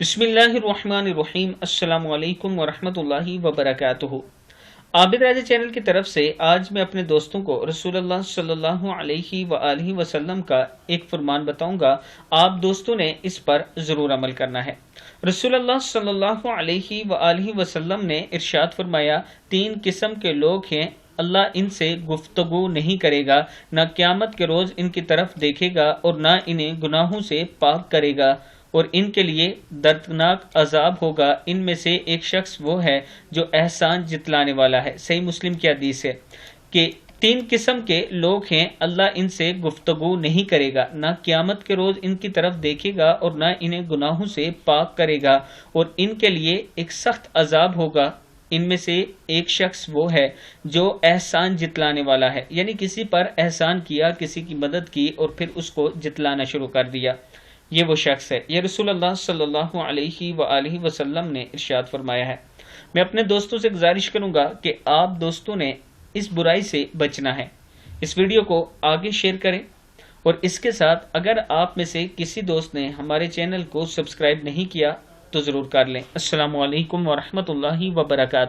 بسم اللہ الرحمن الرحیم۔ السلام علیکم ورحمۃ اللہ وبرکاتہ۔ عابدراجہ چینل کی طرف سے آج میں اپنے دوستوں کو رسول اللہ صلی اللہ علیہ وآلہ وسلم کا ایک فرمان بتاؤں گا، آپ دوستوں نے اس پر ضرور عمل کرنا ہے۔ رسول اللہ صلی اللہ علیہ وآلہ وسلم نے ارشاد فرمایا، 3 قسم کے لوگ ہیں، اللہ ان سے گفتگو نہیں کرے گا، نہ قیامت کے روز ان کی طرف دیکھے گا اور نہ انہیں گناہوں سے پاک کرے گا، اور ان کے لیے دردناک عذاب ہوگا۔ ان میں سے ایک شخص وہ ہے جو احسان جتلانے والا ہے۔ صحیح مسلم کی حدیث ہے کہ 3 قسم کے لوگ ہیں، اللہ ان سے گفتگو نہیں کرے گا، نہ قیامت کے روز ان کی طرف دیکھے گا اور نہ انہیں گناہوں سے پاک کرے گا، اور ان کے لیے ایک سخت عذاب ہوگا۔ ان میں سے ایک شخص وہ ہے جو احسان جتلانے والا ہے، یعنی کسی پر احسان کیا، کسی کی مدد کی اور پھر اس کو جتلانا شروع کر دیا، یہ وہ شخص ہے۔ یہ رسول اللہ صلی اللہ علیہ وآلہ وسلم نے ارشاد فرمایا ہے۔ میں اپنے دوستوں سے گزارش کروں گا کہ آپ دوستوں نے اس برائی سے بچنا ہے۔ اس ویڈیو کو آگے شیئر کریں، اور اس کے ساتھ اگر آپ میں سے کسی دوست نے ہمارے چینل کو سبسکرائب نہیں کیا تو ضرور کر لیں۔ السلام علیکم ورحمۃ اللہ وبرکاتہ۔